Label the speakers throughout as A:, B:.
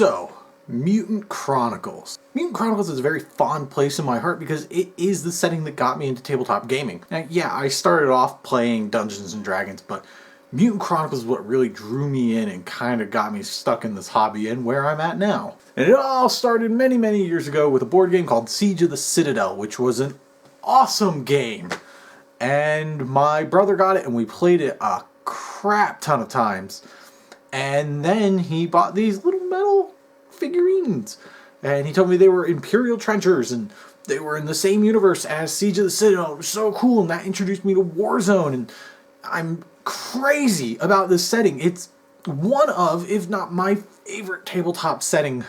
A: So, Mutant Chronicles. Mutant Chronicles is a very fond place in my heart because it is the setting that got me into tabletop gaming. Now, yeah, I started off playing Dungeons and Dragons, but Mutant Chronicles is what really drew me in and kind of got me stuck in this hobby and where I'm at now. And it all started many, many years ago with a board game called Siege of the Citadel, which was an awesome game. And my brother got it and we played it a crap ton of times. And then he bought these little metal figurines. And he told me they were Imperial trenchers and they were in the same universe as Siege of the Citadel. It was so cool, and that introduced me to Warzone. And I'm crazy about this setting. It's one of, if not my favorite tabletop setting.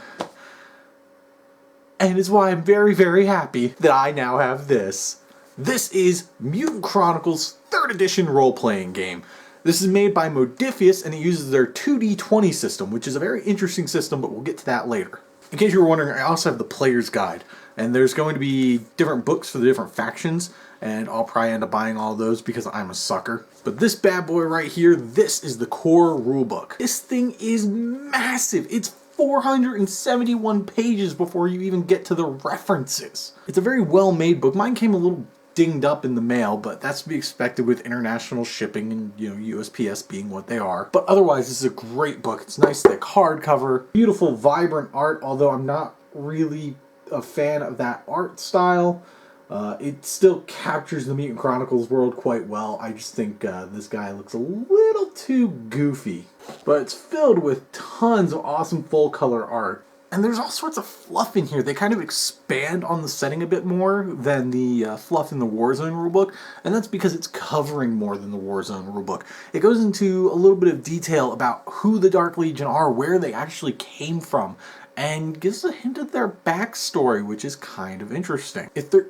A: And it's why I'm very, very happy that I now have this. This is Mutant Chronicles 3rd edition role-playing game. This is made by Modifius, and it uses their 2D20 system, which is a very interesting system, but we'll get to that later. In case you were wondering, I also have the player's guide, and there's going to be different books for the different factions, and I'll probably end up buying all of those because I'm a sucker. But this bad boy right here, this is the core rulebook. This thing is massive. It's 471 pages before you even get to the references. It's a very well-made book. Mine came a little dinged up in the mail, but that's to be expected with international shipping and, USPS being what they are. But otherwise, this is a great book. It's nice thick hardcover, beautiful vibrant art, although I'm not really a fan of that art style. It still captures the Mutant Chronicles world quite well. I just think this guy looks a little too goofy. But it's filled with tons of awesome full color art. And there's all sorts of fluff in here. They kind of expand on the setting a bit more than the fluff in the Warzone rulebook, and that's because it's covering more than the Warzone rulebook. It goes into a little bit of detail about who the Dark Legion are, where they actually came from, and gives a hint of their backstory, which is kind of interesting. If there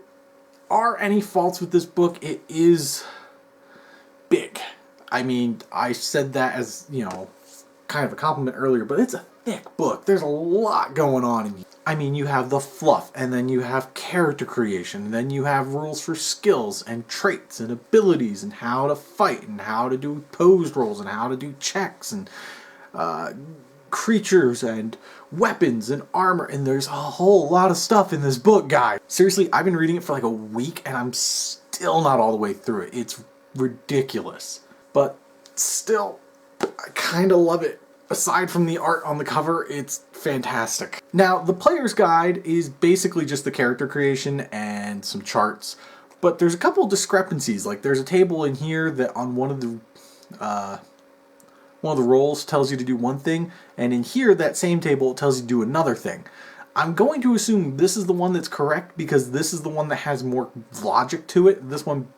A: are any faults with this book, it is big. I mean, I said that as, kind of a compliment earlier, but it's a thick book. There's a lot going on in here. I mean, you have the fluff, and then you have character creation, and then you have rules for skills and traits and abilities and how to fight and how to do opposed rolls and how to do checks and creatures and weapons and armor, and there's a whole lot of stuff in this book, guys. Seriously, I've been reading it for like a week and I'm still not all the way through it. It's ridiculous. But still, I kind of love it. Aside from the art on the cover, it's fantastic. Now, the player's guide is basically just the character creation and some charts, but there's a couple discrepancies. Like, there's a table in here that on one of the rolls tells you to do one thing, and in here, that same table tells you to do another thing. I'm going to assume this is the one that's correct because this is the one that has more logic to it. This one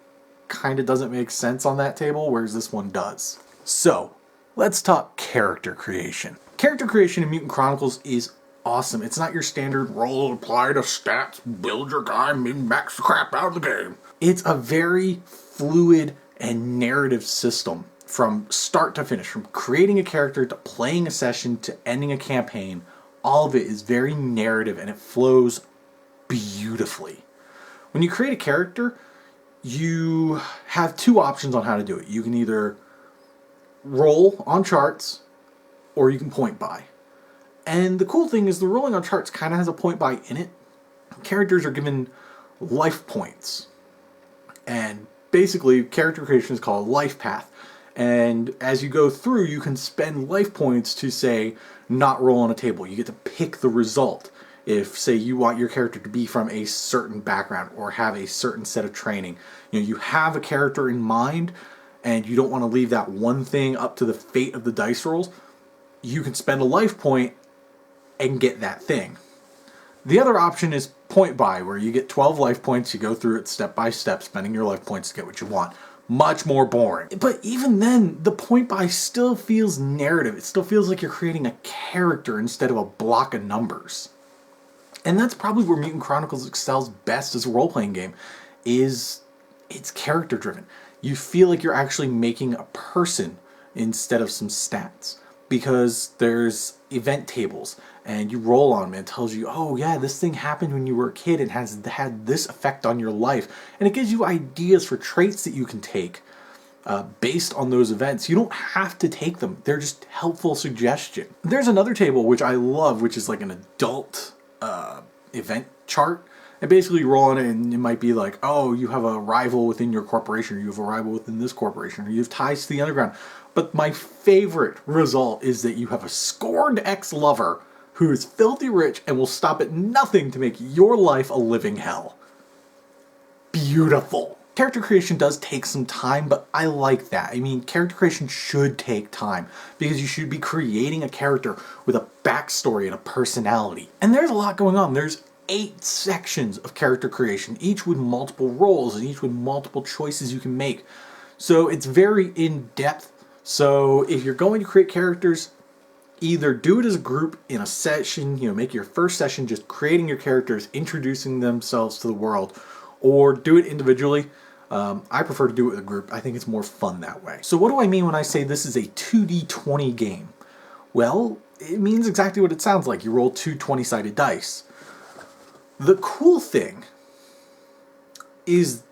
A: kind of doesn't make sense on that table, whereas this one does. So, let's talk character creation. Character creation in Mutant Chronicles is awesome. It's not your standard roll, apply to stats, build your guy, min-max the crap out of the game. It's a very fluid and narrative system from start to finish. From creating a character to playing a session to ending a campaign, all of it is very narrative and it flows beautifully. When you create a character, you have two options on how to do it. You can either roll on charts, or you can point by. And the cool thing is the rolling on charts kind of has a point by in it. Characters are given life points. And basically, character creation is called a life path. And as you go through, you can spend life points to, say, not roll on a table. You get to pick the result. If, say, you want your character to be from a certain background or have a certain set of training. You have a character in mind, and you don't want to leave that one thing up to the fate of the dice rolls, you can spend a life point and get that thing. The other option is point buy, where you get 12 life points, you go through it step by step, spending your life points to get what you want. Much more boring. But even then, the point buy still feels narrative. It still feels like you're creating a character instead of a block of numbers. And that's probably where Mutant Chronicles excels best as a role-playing game, is it's character driven. You feel like you're actually making a person instead of some stats, because there's event tables and you roll on them and it tells you, oh yeah, this thing happened when you were a kid and has had this effect on your life, and it gives you ideas for traits that you can take based on those events. You don't have to take them. They're just helpful suggestion. There's another table which I love, which is like an adult event chart. And basically you roll on it and it might be like, oh, you have a rival within your corporation, or you have a rival within this corporation, or you have ties to the underground. But my favorite result is that you have a scorned ex-lover who is filthy rich and will stop at nothing to make your life a living hell. Beautiful. Character creation does take some time, but I like that. I mean, character creation should take time because you should be creating a character with a backstory and a personality. And there's a lot going on. There's 8 sections of character creation, each with multiple roles and each with multiple choices you can make. So it's very in-depth. So if you're going to create characters, either do it as a group in a session, make your first session just creating your characters, introducing themselves to the world, or do it individually. I prefer to do it with a group. I think it's more fun that way. So what do I mean when I say this is a 2d20 game? Well, it means exactly what it sounds like. You roll 2 20-sided dice. The cool thing is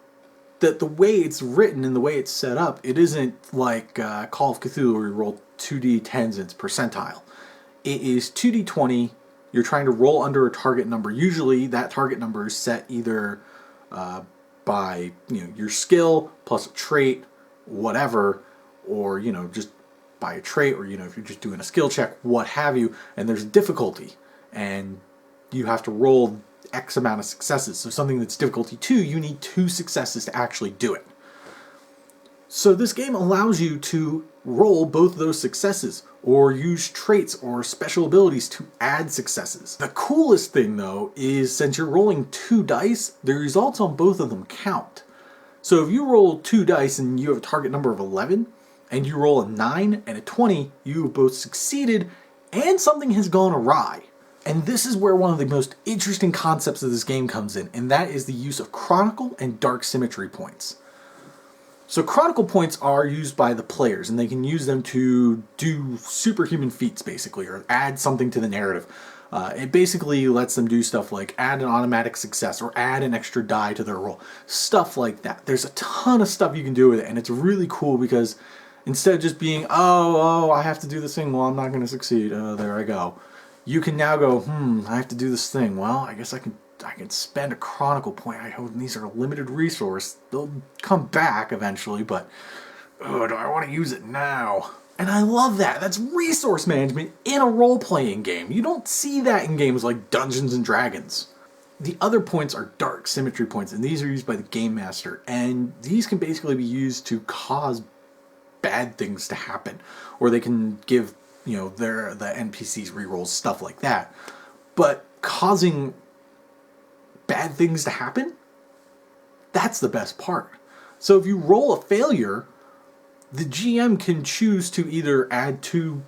A: that the way it's written and the way it's set up, it isn't like Call of Cthulhu where you roll 2d10s and it's percentile. It is 2d20. You're trying to roll under a target number. Usually that target number is set either by your skill plus a trait, whatever, or just by a trait, or if you're just doing a skill check, what have you, and there's a difficulty, and you have to roll X amount of successes. So something that's difficulty 2, you need 2 successes to actually do it. So this game allows you to roll both of those successes, or use traits or special abilities to add successes. The coolest thing though is since you're rolling 2 dice, the results on both of them count. So if you roll 2 dice and you have a target number of 11, and you roll a 9 and a 20, you have both succeeded and something has gone awry. And this is where one of the most interesting concepts of this game comes in, and that is the use of Chronicle and Dark Symmetry points. So Chronicle points are used by the players, and they can use them to do superhuman feats, basically, or add something to the narrative. It basically lets them do stuff like add an automatic success, or add an extra die to their roll. Stuff like that. There's a ton of stuff you can do with it, and it's really cool because instead of just being, oh, I have to do this thing, well, I'm not going to succeed, there I go. You can now go, I have to do this thing. Well, I guess I can spend a Chronicle point. I hope these are a limited resource. They'll come back eventually, but do I want to use it now? And I love that. That's resource management in a role-playing game. You don't see that in games like Dungeons and Dragons. The other points are Dark Symmetry points, and these are used by the Game Master. And these can basically be used to cause bad things to happen, or they can give the NPCs rerolls, stuff like that. But causing bad things to happen, that's the best part. So if you roll a failure, the GM can choose to either add 2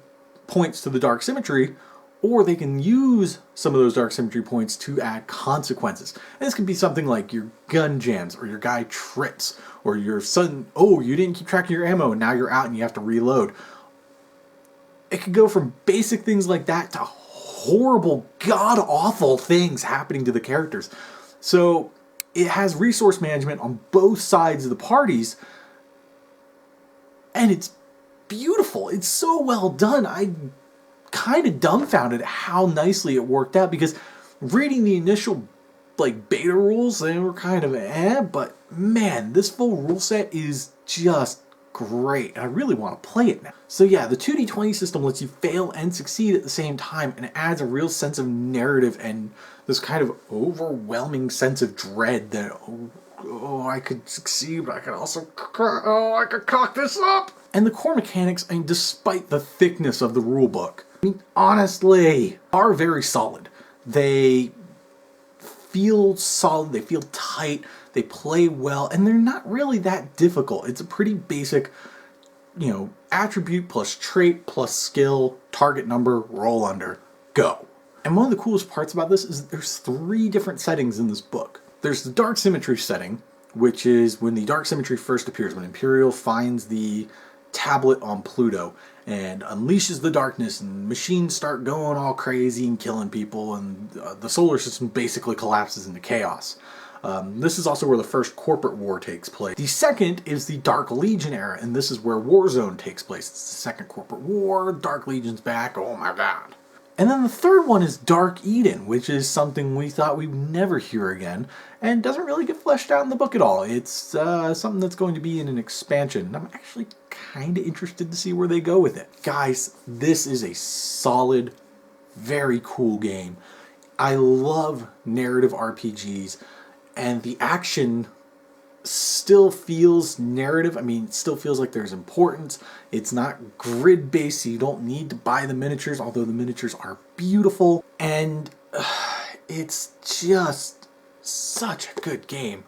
A: points to the Dark Symmetry, or they can use some of those Dark Symmetry points to add consequences. And this can be something like your gun jams, or your guy trips, or your son, you didn't keep track of your ammo and now you're out and you have to reload. It could go from basic things like that to horrible, god-awful things happening to the characters. So it has resource management on both sides of the parties, and it's beautiful. It's so well done. I'm kind of dumbfounded at how nicely it worked out, because reading the initial beta rules, they were kind of but man, this full rule set is just great, and I really want to play it now. So yeah, the 2d20 system lets you fail and succeed at the same time, and it adds a real sense of narrative and this kind of overwhelming sense of dread that, I could succeed, but I could also, I could cock this up. And the core mechanics, despite the thickness of the rulebook, honestly, are very solid. They feel solid, they feel tight, they play well, and they're not really that difficult. It's a pretty basic, attribute plus trait plus skill, target number, roll under, go. And one of the coolest parts about this is there's 3 different settings in this book. There's the Dark Symmetry setting, which is when the Dark Symmetry first appears, when Imperial finds the tablet on Pluto and unleashes the darkness, and machines start going all crazy and killing people, and the solar system basically collapses into chaos. This is also where the first corporate war takes place. The second is the Dark Legion era, and this is where Warzone takes place. It's the second corporate war, Dark Legion's back, oh my god. And then the third one is Dark Eden, which is something we thought we'd never hear again, and doesn't really get fleshed out in the book at all. It's something that's going to be in an expansion, and I'm actually kind of interested to see where they go with it. Guys, this is a solid, very cool game. I love narrative RPGs, and the action still feels narrative. I mean, it still feels like there's importance. It's not grid-based, so you don't need to buy the miniatures, although the miniatures are beautiful. And it's just such a good game.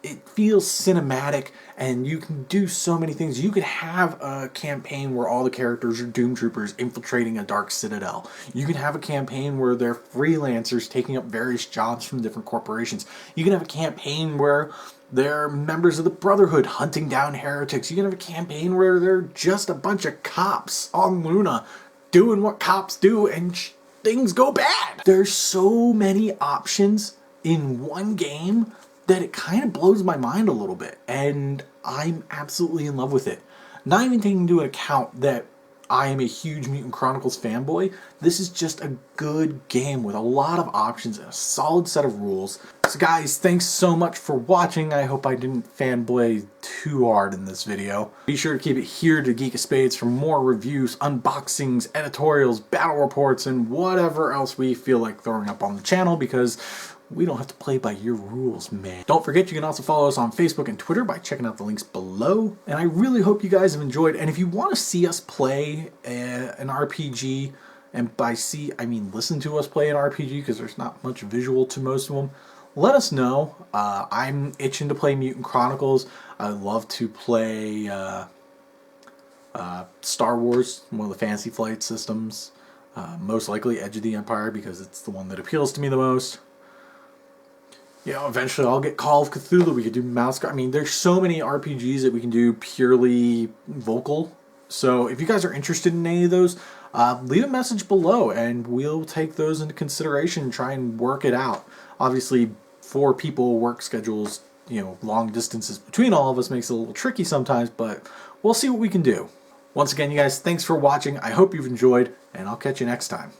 A: It feels cinematic, and you can do so many things. You could have a campaign where all the characters are Doom Troopers infiltrating a dark citadel. You can have a campaign where they're freelancers taking up various jobs from different corporations. You can have a campaign where they're members of the Brotherhood hunting down heretics. You can have a campaign where they're just a bunch of cops on Luna doing what cops do, and things go bad. There's so many options in one game that it kind of blows my mind a little bit, and I'm absolutely in love with it. Not even taking into account that I am a huge Mutant Chronicles fanboy, this is just a good game with a lot of options and a solid set of rules. So guys, thanks so much for watching. I hope I didn't fanboy too hard in this video. Be sure to keep it here to Geek of Spades for more reviews, unboxings, editorials, battle reports, and whatever else we feel like throwing up on the channel, because we don't have to play by your rules, man. Don't forget, you can also follow us on Facebook and Twitter by checking out the links below. And I really hope you guys have enjoyed. And if you want to see us play an RPG, and by see, I mean listen to us play an RPG, because there's not much visual to most of them, let us know. I'm itching to play Mutant Chronicles. I love to play Star Wars, one of the Fantasy Flight systems. Most likely Edge of the Empire, because it's the one that appeals to me the most. You know, eventually I'll get Call of Cthulhu. We could do Mouse Guard. I mean, there's so many RPGs that we can do purely vocal. So if you guys are interested in any of those, leave a message below and we'll take those into consideration and try and work it out. Obviously, 4 people, work schedules, you know, long distances between all of us makes it a little tricky sometimes, but we'll see what we can do. Once again, you guys, thanks for watching. I hope you've enjoyed, and I'll catch you next time.